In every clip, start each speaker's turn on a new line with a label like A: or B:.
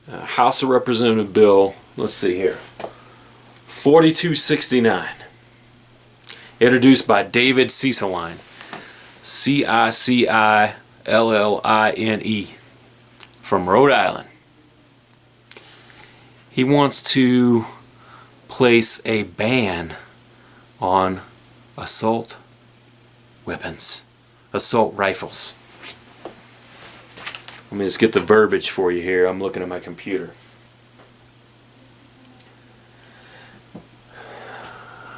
A: House of Representative Bill, let's see here, 4269, introduced by David Cicilline, Cicilline, from Rhode Island. He wants to place a ban on assault weapons, assault rifles. Let me just get the verbiage for you here. I'm looking at my computer.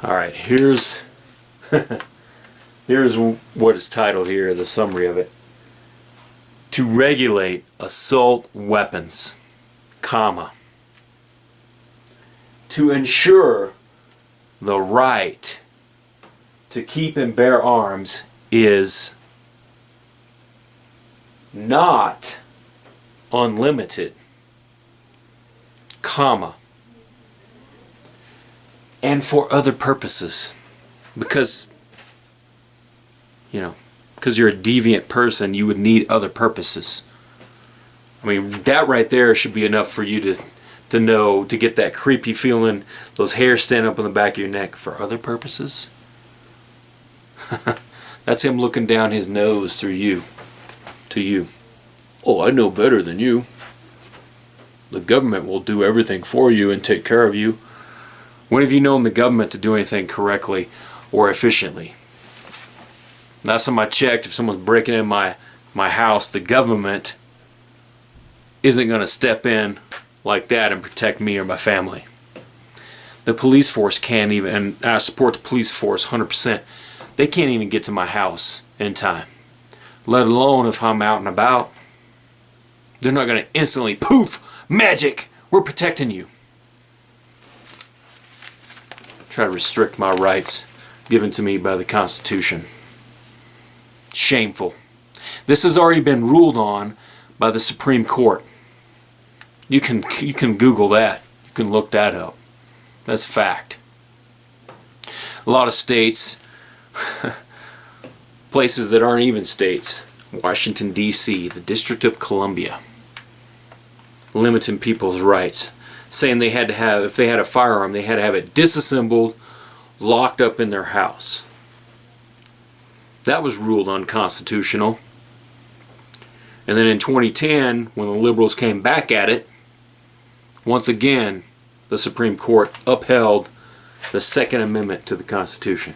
A: Alright, here's here's what is titled here, the summary of it. To regulate assault weapons, comma, to ensure the right to keep and bear arms is not unlimited, comma, and for other purposes. Because, because you're a deviant person, you would need other purposes. I mean, that right there should be enough for you to know, to get that creepy feeling, those hairs stand up on the back of your neck. For other purposes? That's him looking down his nose through you, to you. Oh, I know better than you. The government will do everything for you and take care of you. When have you known the government to do anything correctly or efficiently? Last time I checked, if someone's breaking in my house, the government isn't going to step in like that and protect me or my family. The police force can't even, and I support the police force 100%, they can't even get to my house in time. Let alone if I'm out and about. They're not going to instantly, poof, magic, we're protecting you. Try to restrict my rights given to me by the Constitution. Shameful. This has already been ruled on by the Supreme Court. You can Google that. You can look that up. That's fact. A lot of states, places that aren't even states, Washington, D.C., the District of Columbia, limiting people's rights, saying they had to have, if they had a firearm, they had to have it disassembled, locked up in their house. That was ruled unconstitutional. And then in 2010, when the liberals came back at it, once again, the Supreme Court upheld the Second Amendment to the Constitution,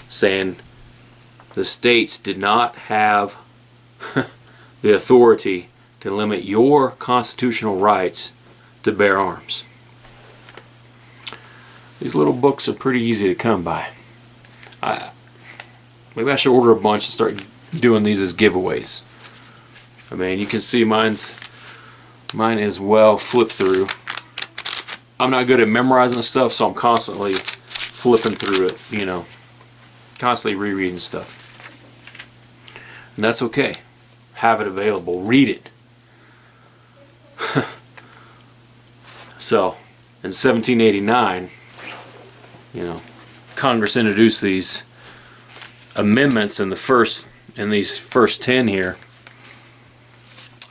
A: saying the states did not have the authority to limit your constitutional rights to bear arms. These little books are pretty easy to come by. Maybe I should order a bunch and start doing these as giveaways. I mean, you can see mine is well flipped through. I'm not good at memorizing stuff, so I'm constantly flipping through it, constantly rereading stuff. And that's okay. Have it available. Read it. So, in 1789, Congress introduced these amendments, and these first 10 here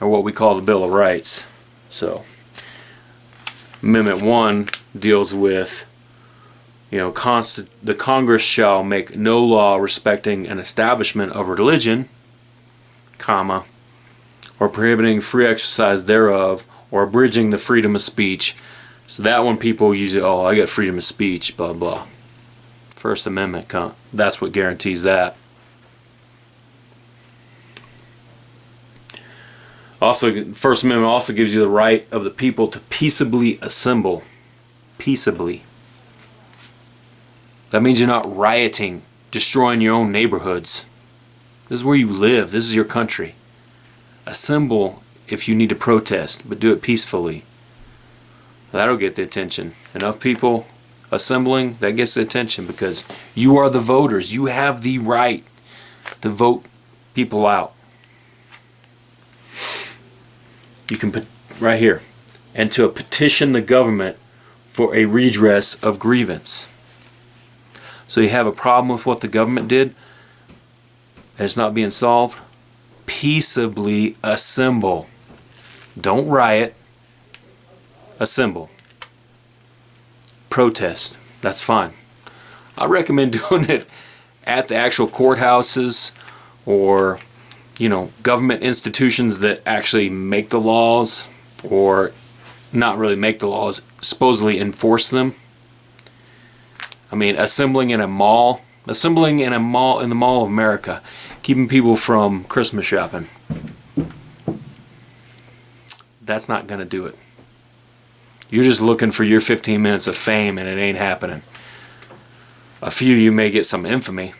A: are what we call the Bill of Rights. So, Amendment 1 deals with, the Congress shall make no law respecting an establishment of religion, comma, or prohibiting free exercise thereof, or abridging the freedom of speech. So that one people usually, I got freedom of speech, blah blah. First Amendment, that's what guarantees that. Also, First Amendment also gives you the right of the people to peaceably assemble. Peaceably. That means you're not rioting, destroying your own neighborhoods. This is where you live. This is your country. Assemble if you need to protest, but do it peacefully. That'll get the attention. Enough people assembling, that gets the attention, because you are the voters. You have the right to vote people out. You can put right here, and to petition the government for a redress of grievance. So you have a problem with what the government did, and it's not being solved? Peaceably assemble. Don't riot. Assemble. Protest. That's fine. I recommend doing it at the actual courthouses or, you know, government institutions that actually make the laws, or not really make the laws, supposedly enforce them. I mean, assembling in the Mall of America, keeping people from Christmas shopping. That's not going to do it. You're just looking for your 15 minutes of fame, and it ain't happening. A few you may get some infamy.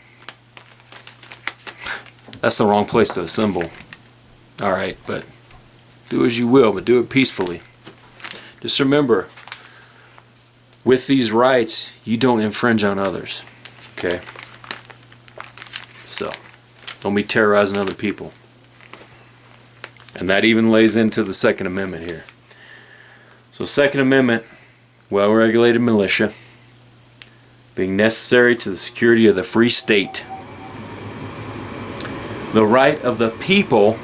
A: That's the wrong place to assemble. Alright, but do as you will, but do it peacefully. Just remember, with these rights, you don't infringe on others. Okay? So, don't be terrorizing other people. And that even lays into the Second Amendment here. So, Second Amendment, well-regulated militia, being necessary to the security of the free state. The right of the people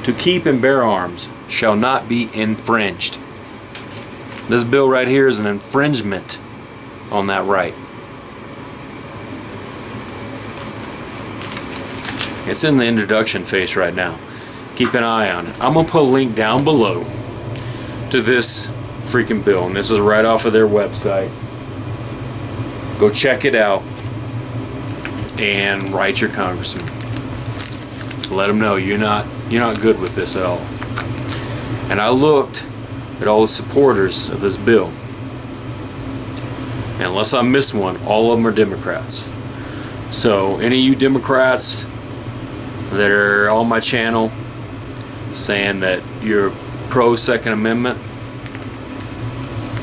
A: to keep and bear arms shall not be infringed. This bill right here is an infringement on that right. It's in the introduction phase right now. Keep an eye on it. I'm going to put a link down below to this freaking bill, and this is right off of their website. Go check it out and write your congressman. Let them know you're not good with this at all. And I looked at all the supporters of this bill, and unless I missed one, all of them are Democrats. So any of you Democrats that are on my channel saying that you're pro Second Amendment,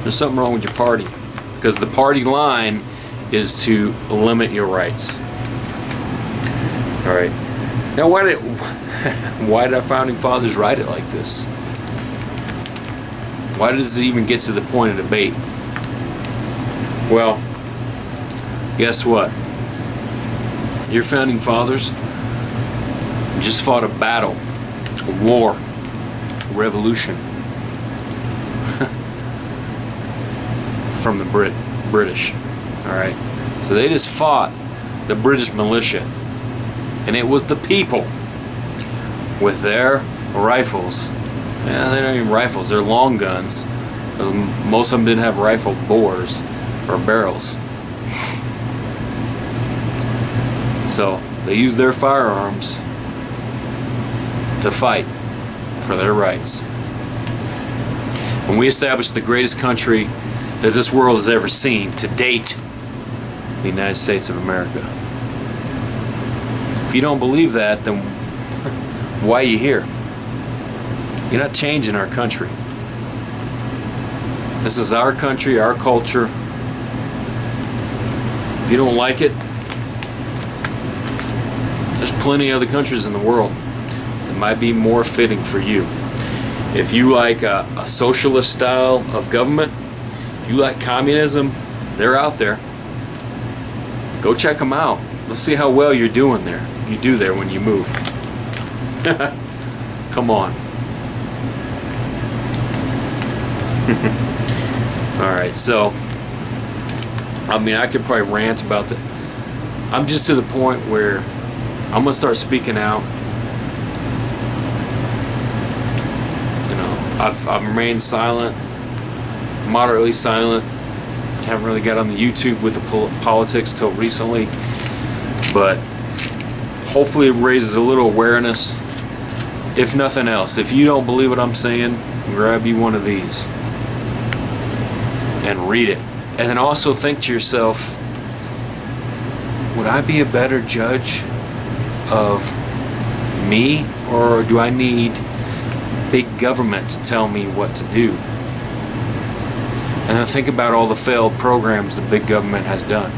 A: there's something wrong with your party, because the party line is to limit your rights. All right. Now, why did our founding fathers write it like this? Why does it even get to the point of debate? Well, guess what? Your founding fathers just fought a battle, a war, a revolution from the British. All right. So they just fought the British militia. And it was the people with their rifles. Yeah, they're not even rifles, they're long guns. Because most of them didn't have rifle bores or barrels. So they used their firearms to fight for their rights. When we established the greatest country that this world has ever seen to date, the United States of America. If you don't believe that, then why are you here? You're not changing our country. This is our country, our culture. If you don't like it, there's plenty of other countries in the world that might be more fitting for you. If you like a socialist style of government, if you like communism, they're out there. Go check them out. Let's see how well you're doing there. You do there when you move. Come on. Alright, so I mean, I could probably rant about that. I'm just to the point where I'm gonna start speaking out. You know, I've remained silent, moderately silent. Haven't really got on the YouTube with the politics till recently, but hopefully it raises a little awareness. If nothing else, if you don't believe what I'm saying, grab you one of these and read it, and then also think to yourself, would I be a better judge of me, or do I need big government to tell me what to do? And then think about all the failed programs the big government has done.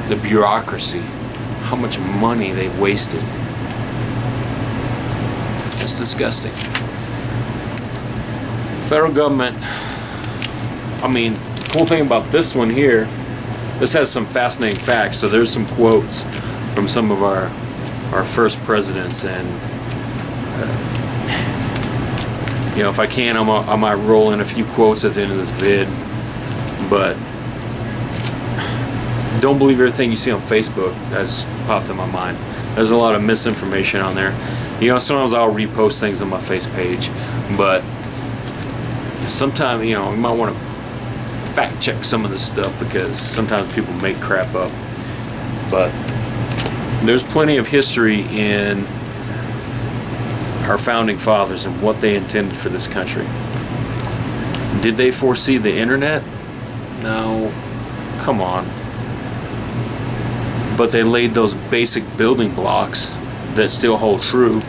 A: The bureaucracy, how much money they've wasted. It's disgusting. Federal government, I mean, the cool thing about this one here, this has some fascinating facts. So there's some quotes from some of our our first presidents, and if I can, I might roll in a few quotes at the end of this vid, but don't believe everything you see on Facebook. That's popped in my mind. There's a lot of misinformation on there. Sometimes I'll repost things on my face page, but sometimes, you might want to fact check some of this stuff, because sometimes people make crap up. But there's plenty of history in our founding fathers and what they intended for this country. Did they foresee the internet? No. Come on. But they laid those basic building blocks that still hold true.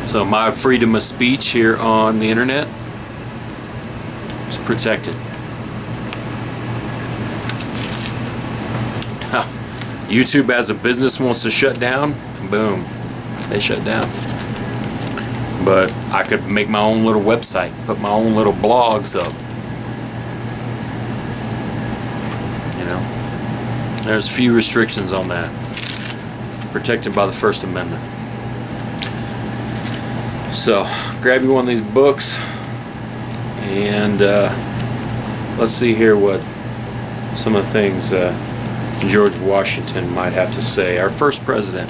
A: So my freedom of speech here on the internet is protected. YouTube as a business wants to shut down, boom, they shut down. But I could make my own little website, put my own little blogs up. There's few restrictions on that. Protected by the First Amendment. So, grab you one of these books, and let's see here what some of the things George Washington might have to say. Our first president.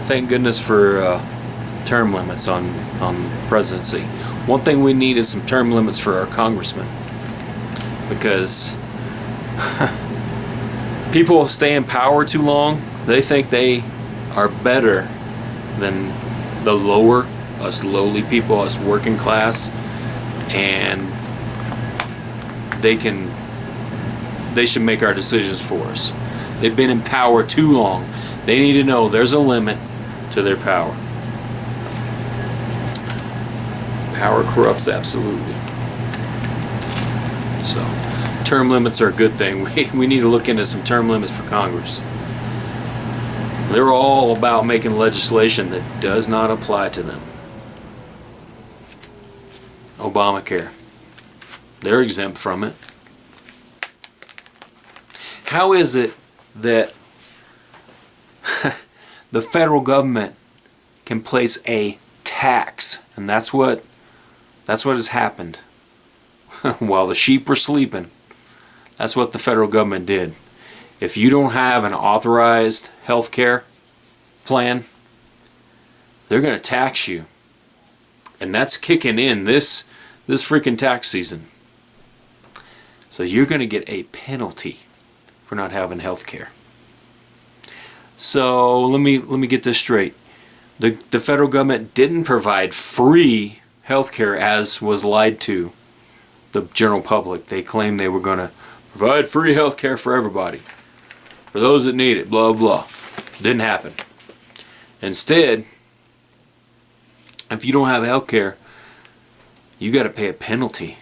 A: Thank goodness for term limits on presidency. One thing we need is some term limits for our congressmen, because people stay in power too long. They think they are better than the lower, us lowly people, us working class, and they should make our decisions for us. They've been in power too long. They need to know there's a limit to their power. Power corrupts absolutely. So, term limits are a good thing. We need to look into some term limits for Congress. They're all about making legislation that does not apply to them. Obamacare. They're exempt from it. How is it that the federal government can place a tax, and that's what has happened while the sheep were sleeping? That's what the federal government did. If you don't have an authorized health care plan, they're going to tax you. And that's kicking in this freaking tax season. So you're going to get a penalty for not having health care. So let me get this straight. The federal government didn't provide free health care as was lied to the general public. They claimed they were going to provide free health care for everybody, for those that need it, blah, blah. Didn't happen. Instead, if you don't have health care, you got to pay a penalty.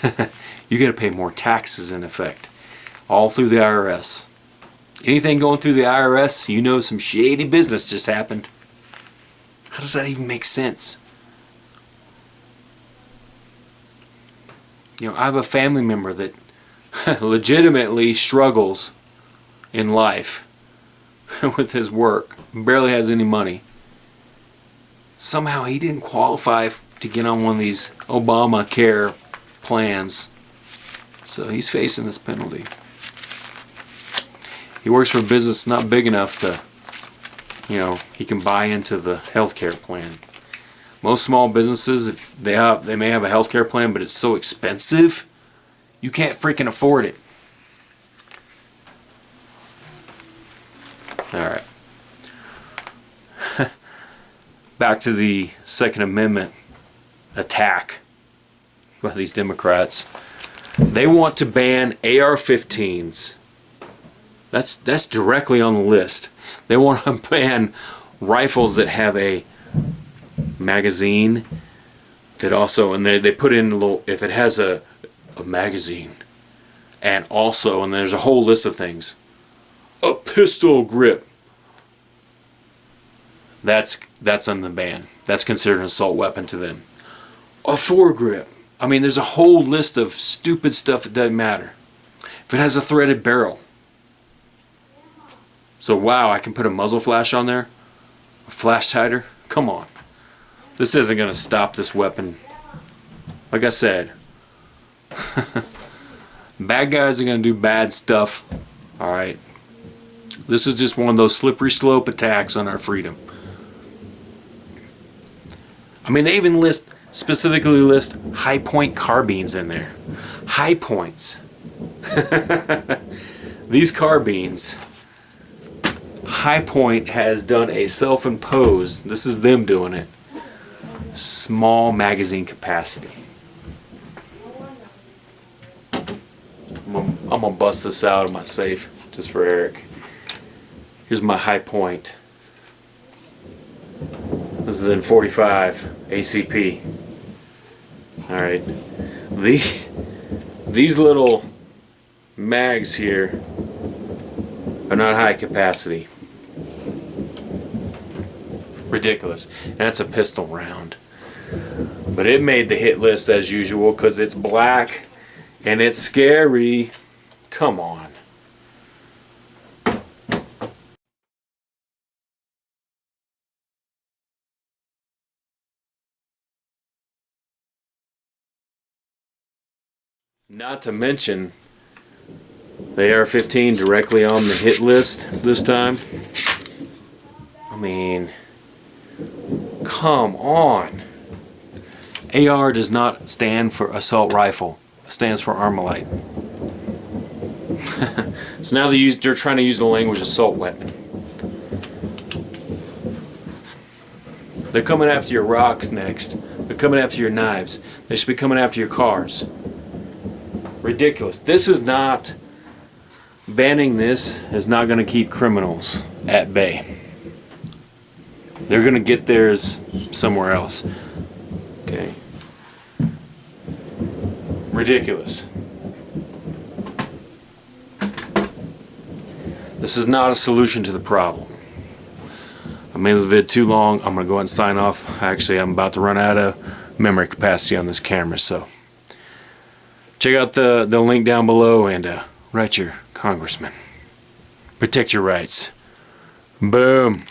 A: You got to pay more taxes, in effect, all through the IRS. Anything going through the IRS, some shady business just happened. How does that even make sense? I have a family member that legitimately struggles in life with his work, barely has any money. Somehow he didn't qualify to get on one of these Obamacare plans, so he's facing this penalty. He works for a business not big enough to, he can buy into the healthcare plan. Most small businesses, if they may have a healthcare plan, but it's so expensive, you can't freaking afford it. Alright. Back to the Second Amendment attack by these Democrats. They want to ban AR-15s. That's directly on the list. They want to ban rifles that have a magazine that also, and they put in a little, if it has a magazine, and also, and there's a whole list of things, a pistol grip. That's on the ban. That's considered an assault weapon to them. A foregrip. I mean, there's a whole list of stupid stuff that doesn't matter. If it has a threaded barrel. So wow, I can put a muzzle flash on there? A flash hider? Come on. This isn't going to stop this weapon. Like I said, bad guys are going to do bad stuff. Alright. This is just one of those slippery slope attacks on our freedom. I mean, they even specifically list high point carbines in there. High points. These carbines, High Point has done a self-imposed, this is them doing it, small magazine capacity. I'm gonna bust this out of my safe just for Eric. Here's my High Point. This is in 45 ACP. Alright. These little mags here are not high capacity. Ridiculous. And that's a pistol round. But it made the hit list as usual because it's black and it's scary. Come on. Not to mention the AR-15 directly on the hit list this time. I mean, come on. AR does not stand for assault rifle. It stands for Armalite. So now they're trying to use the language assault weapon. They're coming after your rocks next. They're coming after your knives. They should be coming after your cars. Ridiculous. This is not... Banning this is not going to keep criminals at bay. They're going to get theirs somewhere else. Okay. Ridiculous. This is not a solution to the problem. I made this vid too long. I'm going to go ahead and sign off. Actually, I'm about to run out of memory capacity on this camera, so check out the link down below and write your congressman. Protect your rights. Boom.